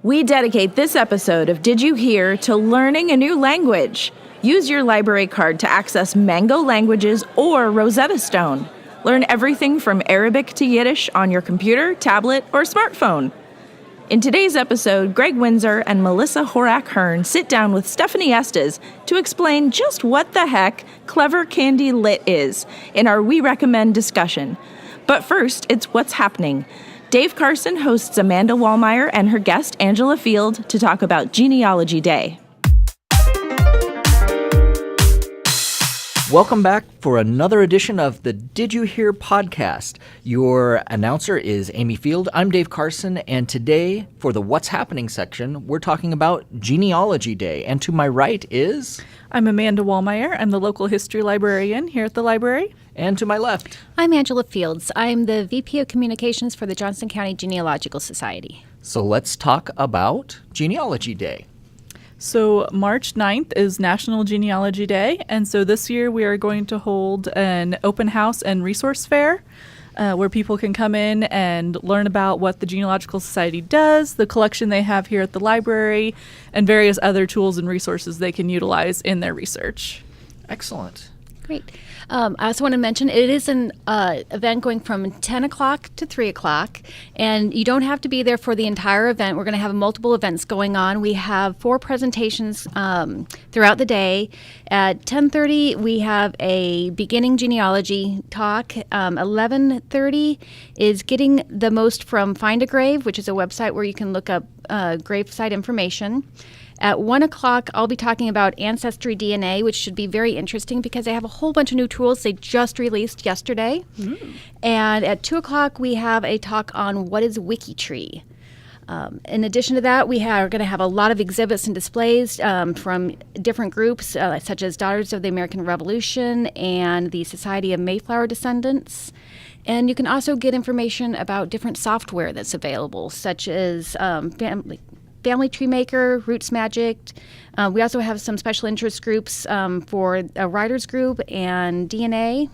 We dedicate this episode of Did You Hear to learning a new language. Use your library card to access Mango Languages or Rosetta Stone. Learn everything from Arabic to Yiddish on your computer, tablet, or smartphone. In today's episode, Gregg Winsor and Melissa Horak-Hern sit down with Stefanie Estes to explain just what the heck Clever Candy Lit is in our We Recommend discussion. But first, it's what's happening. Dave Carson hosts Amanda Wahlmier and her guest, Angela Field, to talk about Genealogy Day. Welcome back for another edition of the Did You Hear podcast. Your announcer is Amy Field. I'm Dave Carson, and today, for the What's Happening section, we're talking about Genealogy Day. And to my right is... I'm Amanda Wahlmier. I'm the local history librarian here at the library. And to my left... I'm Angela Fields. I'm the VP of Communications for the Johnson County Genealogical Society. So let's talk about Genealogy Day. So March 9th is National Genealogy Day, and so this year we are going to hold an open house and resource fair where people can come in and learn about what the Genealogical Society does, the collection they have here at the library, and various other tools and resources they can utilize in their research. Excellent. Great. I also want to mention it is an event going from 10 o'clock to 3 o'clock, and you don't have to be there for the entire event. We're going to have multiple events going on. We have 4 presentations throughout the day. At 10:30, we have a beginning genealogy talk. 11:30 is getting the most from Find a Grave, which is a website where you can look up gravesite information. At 1 o'clock, I'll be talking about Ancestry DNA, which should be very interesting because they have a whole bunch of new tools they just released yesterday. And at 2 o'clock, we have a talk on what is WikiTree. In addition to that, we are going to have a lot of exhibits and displays from different groups, such as Daughters of the American Revolution and the Society of Mayflower Descendants. And you can also get information about different software that's available, such as Family Tree Maker, Roots Magic. We also have some special interest groups for a writers group and DNA.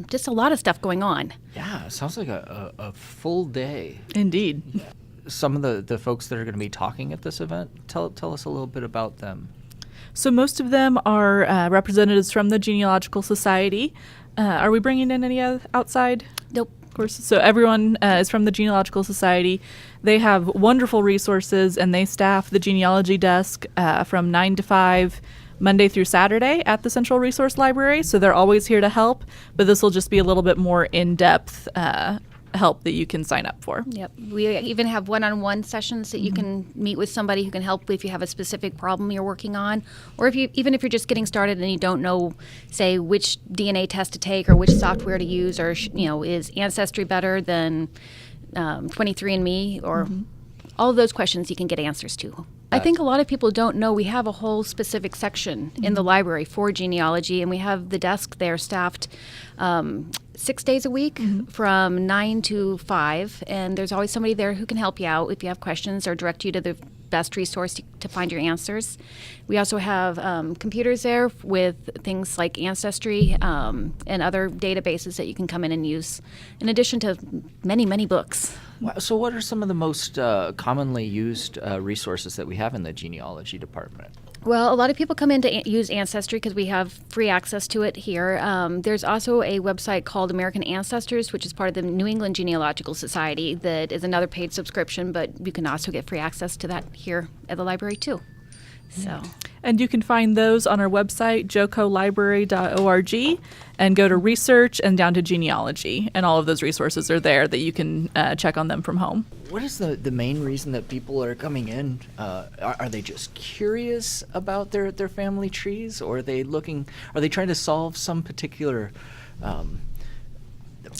Just a lot of stuff going on. Yeah, it sounds like a full day. Indeed. Some of the folks that are going to be talking at this event, tell us a little bit about them. So most of them are representatives from the Genealogical Society. Are we bringing in any outside? Nope. Course. So everyone is from the Genealogical Society. They have wonderful resources, and they staff the genealogy desk from 9 to 5, Monday through Saturday at the Central Resource Library. So they're always here to help, but this will just be a little bit more in-depth help that you can sign up for. Yep. We even have one-on-one sessions that you can meet with somebody who can help if you have a specific problem you're working on, or if you're just getting started and you don't know, say, which DNA test to take or which software to use, or is Ancestry better than 23andMe, or all of those questions you can get answers to. I think a lot of people don't know we have a whole specific section in the library for genealogy, and we have the desk there staffed 6 days a week from 9 to 5, and there's always somebody there who can help you out if you have questions or direct you to the best resource to find your answers. We also have computers there with things like Ancestry and other databases that you can come in and use, in addition to many, many books. Wow. So what are some of the most commonly used resources that we have in the genealogy department? Well, a lot of people come in to use Ancestry because we have free access to it here. There's also a website called American Ancestors, which is part of the New England Genealogical Society, that is another paid subscription, but you can also get free access to that here at the library too. So. And you can find those on our website, jocolibrary.org, and go to research and down to genealogy. And all of those resources are there that you can check on them from home. What is the main reason that people are coming in? Are they just curious about their family trees, or are they trying to solve some particular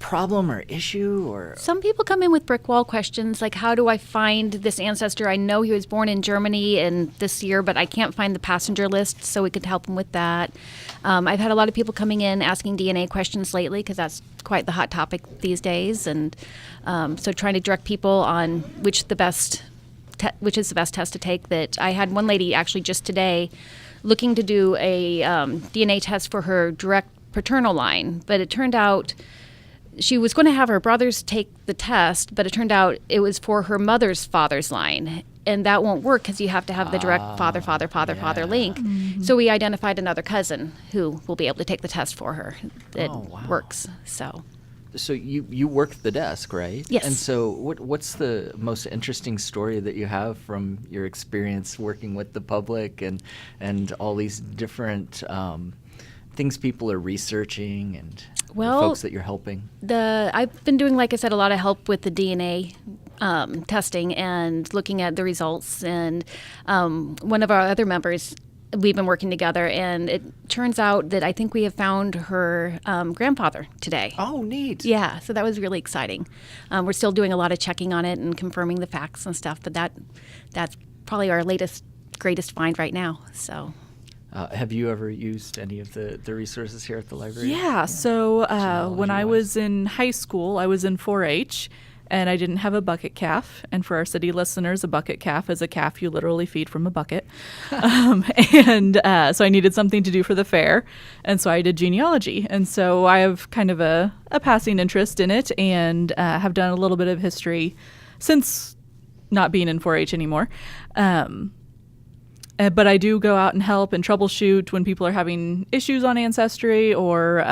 problem or issue? Or some people come in with brick wall questions like, how do I find this ancestor? I know he was born in Germany and this year, but I can't find the passenger list, so we could help them with that. I've had a lot of people coming in asking DNA questions lately because that's quite the hot topic these days, and so trying to direct people on which is the best test to take. That I had one lady actually just today looking to do a DNA test for her direct paternal line, but it turned out she was going to have her brothers take the test, but it turned out it was for her mother's father's line. And that won't work because you have to have the direct father link. So we identified another cousin who will be able to take the test for her that works. So you work the desk, right? Yes. And so what's the most interesting story that you have from your experience working with the public and all these different things people are researching and the folks that you're helping? I've been doing, like I said, a lot of help with the DNA testing and looking at the results. And one of our other members, we've been working together, and it turns out that I think we have found her grandfather today. Oh, neat. Yeah, so that was really exciting. We're still doing a lot of checking on it and confirming the facts and stuff, but that's probably our greatest find right now. So. Have you ever used any of the resources here at the library? Yeah, so when I was in high school, I was in 4-H, and I didn't have a bucket calf. And for our city listeners, a bucket calf is a calf you literally feed from a bucket. So I needed something to do for the fair, and so I did genealogy. And so I have kind of a passing interest in it, and have done a little bit of history since not being in 4-H anymore. But I do go out and help and troubleshoot when people are having issues on Ancestry, or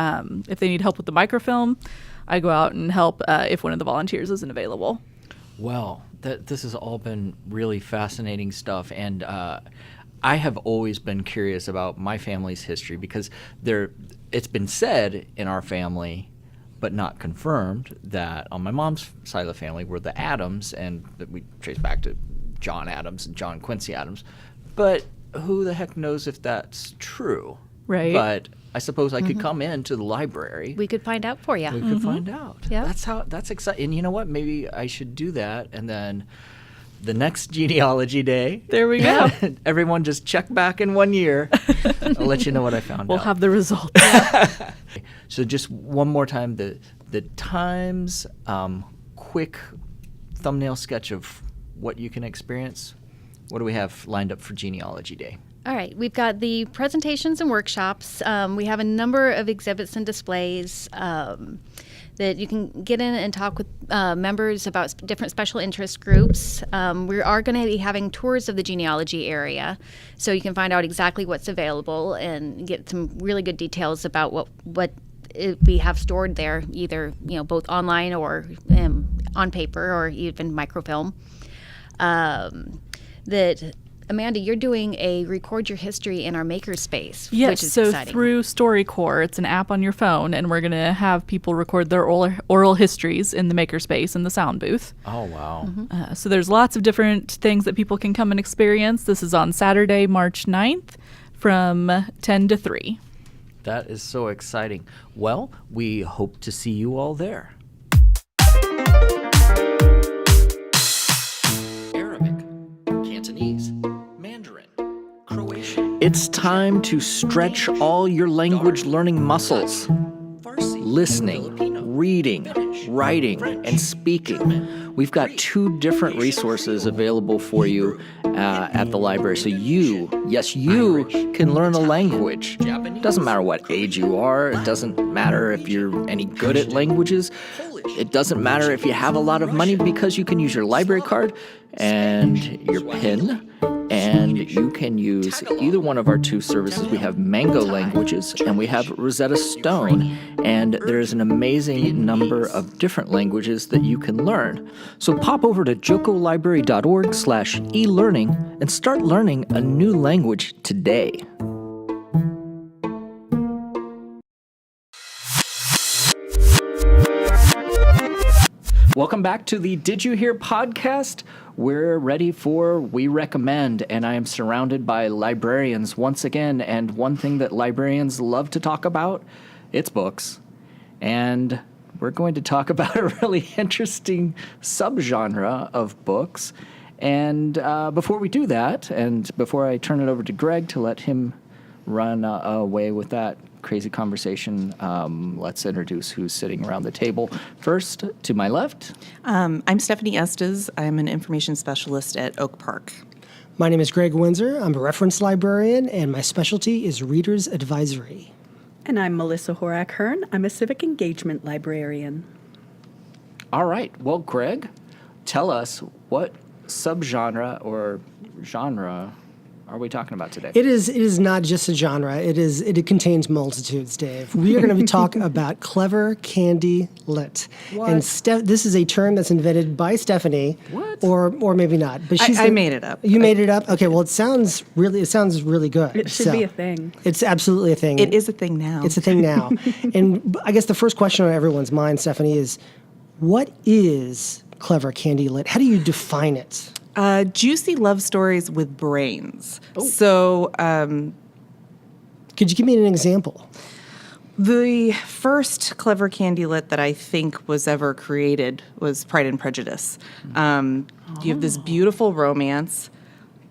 if they need help with the microfilm, I go out and help if one of the volunteers isn't available. Well, this has all been really fascinating stuff, and I have always been curious about my family's history because it's been said in our family, but not confirmed, that on my mom's side of the family were the Adams, and that we trace back to John Adams and John Quincy Adams. But who the heck knows if that's true? Right. But I suppose I could come into the library. We could find out for you. We could find out. Yeah. That's exciting. And you know what? Maybe I should do that. And then the next genealogy day. There we go. Everyone just check back in 1 year. I'll let you know what I found out. We'll have the results. So just one more time, the Times quick thumbnail sketch of what you can experience. What do we have lined up for Genealogy Day? All right, we've got the presentations and workshops. We have a number of exhibits and displays that you can get in and talk with members about different special interest groups. We are going to be having tours of the genealogy area, so you can find out exactly what's available and get some really good details about what we have stored there, either both online or on paper or even microfilm. That Amanda, you're doing a record your history in our makerspace, Yes, which is so exciting. through StoryCorps, it's an app on your phone, and we're going to have people record their oral histories in the makerspace in the sound booth. Oh, wow. So there's lots of different things that people can come and experience. This is on Saturday, March 9th from 10 to 3. That is so exciting. Well, we hope to see you all there. Arabic, Cantonese, Mandarin, Croatian. It's time to stretch all your language learning muscles. Listening, reading, writing, and speaking. We've got 2 different resources available for you at the library. So you can learn a language. Doesn't matter what age you are. It doesn't matter if you're any good at languages. It doesn't matter if you have a lot of money, because you can use your library card and your PIN, and you can use either one of our 2 services. We have Mango Languages and we have Rosetta Stone, and there's an amazing number of different languages that you can learn. So pop over to jocolibrary.org/elearning and start learning a new language today. Welcome back to the Did You Hear podcast. We're ready for We Recommend, and I am surrounded by librarians once again, and one thing that librarians love to talk about, it's books. And we're going to talk about a really interesting subgenre of books. And before we do that, and before I turn it over to Gregg to let him run away with that crazy conversation, let's introduce who's sitting around the table. First, to my left. I'm Stefanie Estes. I'm an information specialist at Oak Park. My name is Gregg Winsor. I'm a reference librarian, and my specialty is Reader's Advisory. And I'm Melissa Horak-Hern. I'm a civic engagement librarian. All right. Well, Greg, tell us what subgenre or genre are we talking about today? It is not just a genre. It contains multitudes, Dave. We are going to be talking about clever candy lit. What? And this is a term that's invented by Stefanie. What? Or maybe not. But I made it up. You made it up? Okay, well it sounds really good. It should be a thing. It's absolutely a thing. It is a thing now. It's a thing now. And I guess the first question on everyone's mind, Stefanie, is what is clever candy lit? How do you define it? Juicy love stories with brains. So Could you give me an example? the first clever candy lit that I think was ever created was Pride and Prejudice. You have this beautiful romance,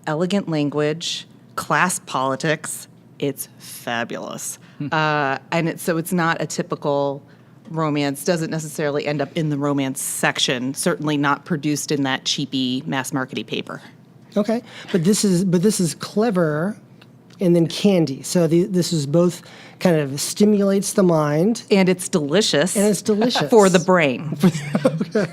elegant language, class politics. It's fabulous. And it's not a typical romance, doesn't necessarily end up in the romance section, certainly not produced in that cheapy mass markety paper. Okay, but this is clever, and then candy. So this is both kind of stimulates the mind And it's delicious. and it's delicious for the brain.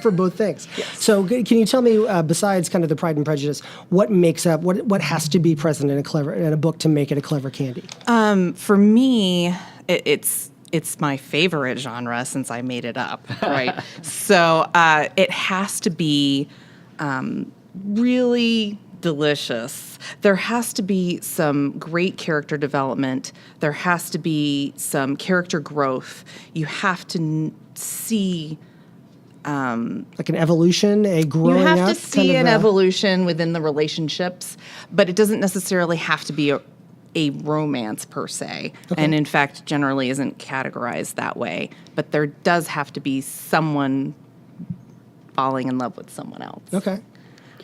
for both things. So can you tell me, besides kind of the Pride and Prejudice, what makes up what has to be present in a book to make it a clever candy? For me, it's my favorite genre since I made it up, right? So it has to be really delicious. There has to be some great character development. There has to be some character growth. You have to see Like an evolution, a growing up? You have to kind see of an a- evolution within the relationships, but it doesn't necessarily have to be a romance per se. And in fact, generally isn't categorized that way. But there does have to be someone falling in love with someone else. Okay.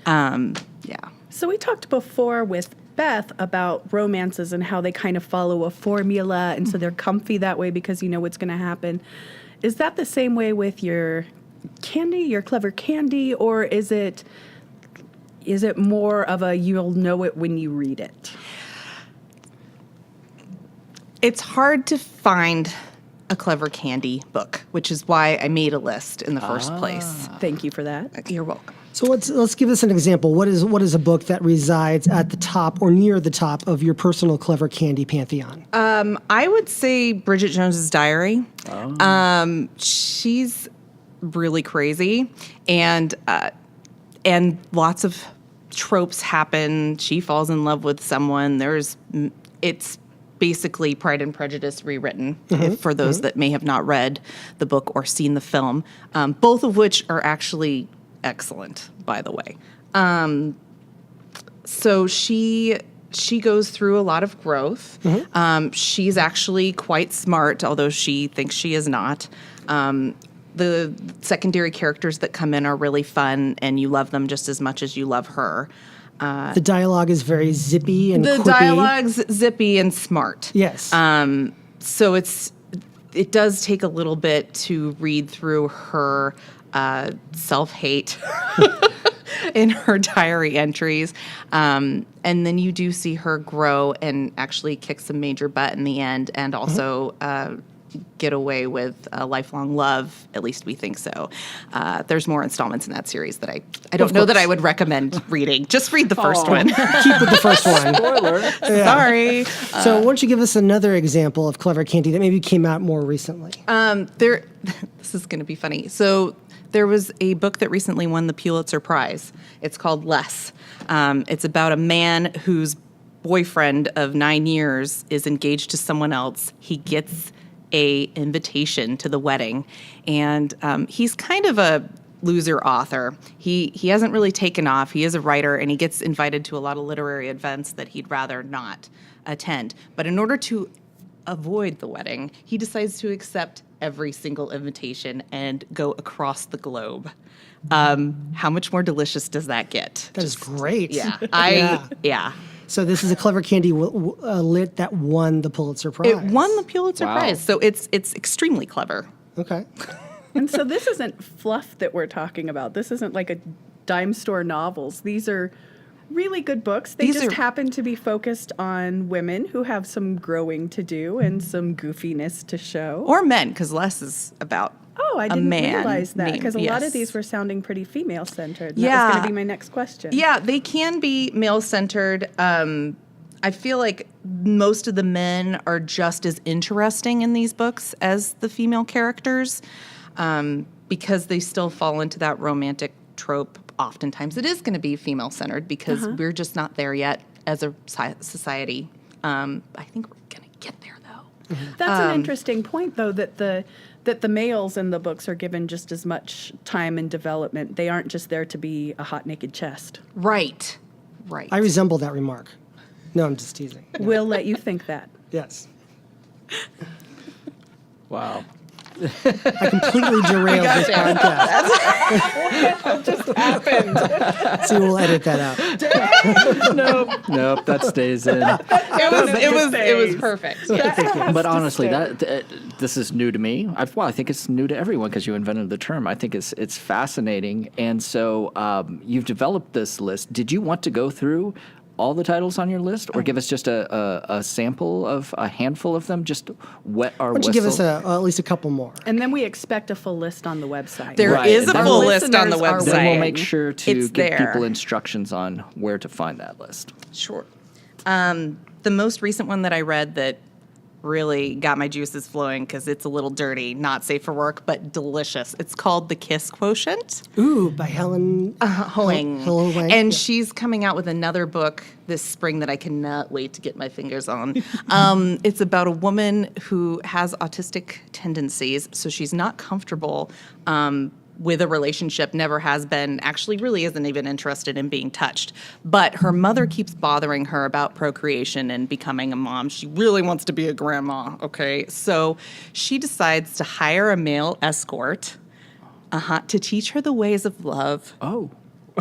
Yeah. So we talked before with Beth about romances and how they kind of follow a formula, and so they're comfy that way because you know what's going to happen. Is that the same way with your candy, your clever candy, or is it more of a you'll know it when you read it? It's hard to find a clever candy book, which is why I made a list in the first place. Thank you for that. You're welcome. So let's give us an example. What is a book that resides at the top or near the top of your personal clever candy pantheon? I would say Bridget Jones's Diary. She's really crazy, and lots of tropes happen. She falls in love with someone. It's basically Pride and Prejudice rewritten, for those that may have not read the book or seen the film, both of which are actually excellent, by the way. So she goes through a lot of growth. She's actually quite smart, although she thinks she is not. The secondary characters that come in are really fun, and you love them just as much as you love her. The dialogue is very zippy and The quippy. dialogue's zippy and smart. Yes. So it does take a little bit to read through her self-hate in her diary entries. And then you do see her grow and actually kick some major butt in the end, and also get away with a lifelong love. At least we think so. There's more installments in that series that I don't know that I would recommend reading. Just read the first one. Keep with the first one. Spoiler. Sorry. So why don't you give us another example of clever candy that maybe came out more recently? This is going to be funny. So there was a book that recently won the Pulitzer Prize. It's called Less. It's about a man whose boyfriend of 9 years is engaged to someone else. He gets a invitation to the wedding, and he's kind of a loser author. He hasn't really taken off. He is a writer, and he gets invited to a lot of literary events that he'd rather not attend. But in order to avoid the wedding, he decides to accept every single invitation and go across the globe. How much more delicious does that get? That is great. Yeah. Yeah. So this is a clever candy lit that won the Pulitzer Prize. It won the Pulitzer Wow. Prize, so it's extremely clever. Okay. And so this isn't fluff that we're talking about. This isn't like a dime store novels. These are really good books. They These just are- happen to be focused on women who have some growing to do and some goofiness to show. Or men, because Less is about Oh, I a didn't man realize that, named- because a lot of yes. these were sounding pretty female-centered. That Yeah. was going to be my next question. Yeah, they can be male-centered. I feel like most of the men are just as interesting in these books as the female characters, because they still fall into that romantic trope. Oftentimes it is going to be female-centered because we're just not there yet as a society. I think we're going to get there, though. That's an interesting point, though, that the males in the books are given just as much time and development. They aren't just there to be a hot, naked chest. Right. I resemble that remark. No, I'm just teasing. No. We'll let you think that. Yes. Wow. I completely derailed this podcast. What just happened? So we'll edit that out. Nope, that stays in. It was perfect. But honestly, this is new to me. I think it's new to everyone because you invented the term. I think it's fascinating. And so you've developed this list. Did you want to go through all the titles on your list, or give us just a sample of a handful of them? Just wet our Why don't whistle. you give us at least a couple more? And then we expect a full list on the website. There Right, is a and then full we'll- list on the listeners are website. Then we'll make sure to It's give there. people instructions on where to find that list. Sure. The most recent one that I read that really got my juices flowing, because it's a little dirty, not safe for work, but delicious. It's called The Kiss Quotient. Ooh, by Helen Hoang. Helen Hoang, And yeah. she's coming out with another book this spring that I cannot wait to get my fingers on. It's about a woman who has autistic tendencies, so she's not comfortable with a relationship, never has been, actually really isn't even interested in being touched. But her mother keeps bothering her about procreation and becoming a mom. She really wants to be a grandma, okay? So she decides to hire a male escort to teach her the ways of love. Oh.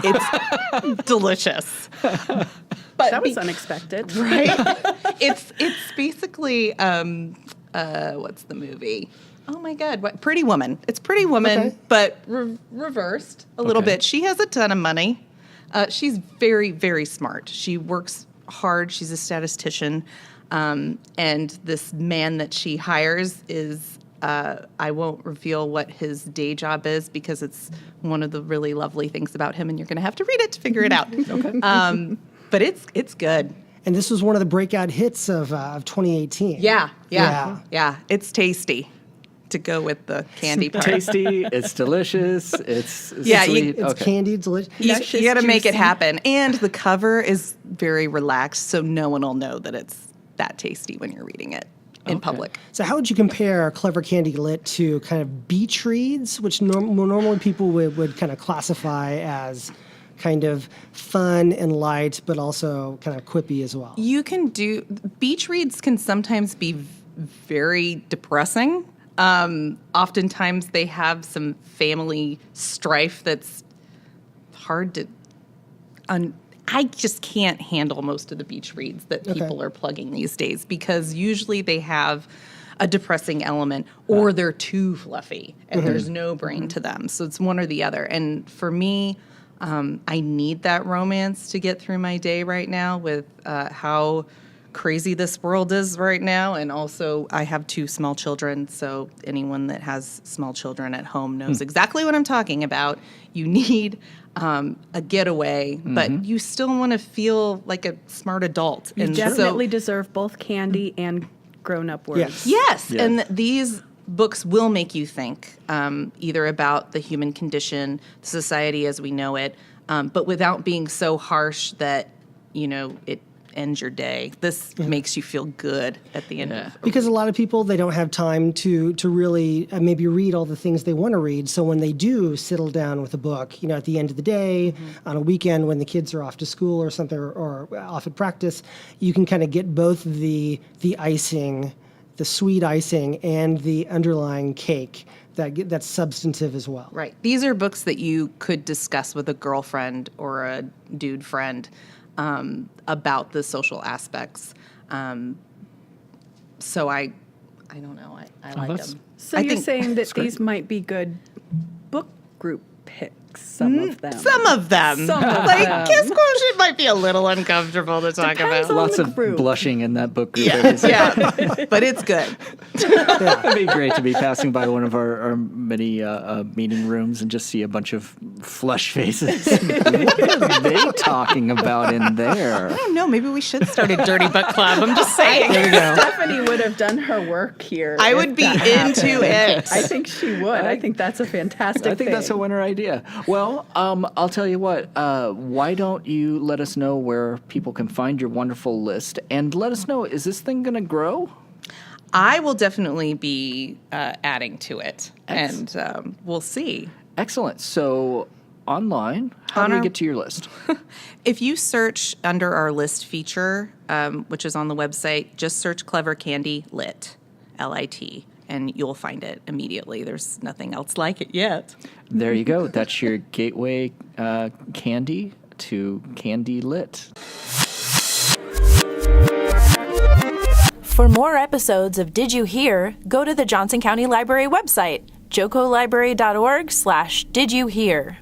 It's delicious. But That was unexpected. right? It's basically what's the movie? Oh my God! What Pretty Woman? It's Pretty Woman, Okay. but reversed a little Okay. bit. She has a ton of money. She's very, very smart. She works hard. She's a statistician, and this man that she hires is. I won't reveal what his day job is because it's one of the really lovely things about him, and you're going to have to read it to figure it out. Okay. But it's good. And this was one of the breakout hits of 2018. Yeah. It's tasty to go with the candy part. Tasty, it's delicious, it's Yeah, sweet. It's candied, delicious. You got to make it happen. And the cover is very relaxed, so no one will know that it's that tasty when you're reading it in public. So how would you compare Clever Candy Lit to kind of beach reads, which normally people would kind of classify as kind of fun and light, but also kind of quippy as well? You can do, beach reads can sometimes be very depressing. Oftentimes they have some family strife that's hard to, I just can't handle most of the beach reads that people are plugging these days because usually they have a depressing element or they're too fluffy and there's no brain to them. So it's one or the other. And for me, I need that romance to get through my day right now with how crazy this world is right now. And also, I have 2 small children, so anyone that has small children at home knows exactly what I'm talking about. You need a getaway, but you still want to feel like a smart adult. You And definitely deserve both candy and grown-up words. Yes. Yes, and these books will make you think either about the human condition, society as we know it, but without being so harsh that, it ends your day. This makes you feel good at the end of Because a lot of people, they don't have time to really maybe read all the things they want to read. So when they do settle down with a book, at the end of the day, on a weekend when the kids are off to school or something, or off at practice, you can kind of get both the icing, the sweet icing, and the underlying cake that's substantive as well. Right. These are books that you could discuss with a girlfriend or a dude friend about the social aspects. So I don't know. I like them. So I you're think saying that these might be good book group picks. Some of them. Some of them. Some of like, them. kiss quotient might be a little uncomfortable to talk Depends about. on Lots the of group. blushing in that book group. Yeah, but it's good. It'd be great to be passing by one of our many meeting rooms and just see a bunch of flush faces. What are they talking about in there? I don't know. Maybe we should start a dirty book club. I'm just saying. Stephanie would have done her work here. I if would be that into happened. it. I think she would. I think that's a fantastic I think that's a winner idea. Well, I'll tell you what. Why don't you let us know where people can find your wonderful list, and let us know, is this thing going to grow? I will definitely be adding to it, and we'll see. Excellent. So online, how do we get to your list? If you search under our list feature, which is on the website, just search Clever Candy Lit, L-I-T, and you'll find it immediately. There's nothing else like it yet. There you go. That's your gateway candy to Candy Lit. For more episodes of Did You Hear, go to the Johnson County Library website, jocolibrary.org/didyouhear.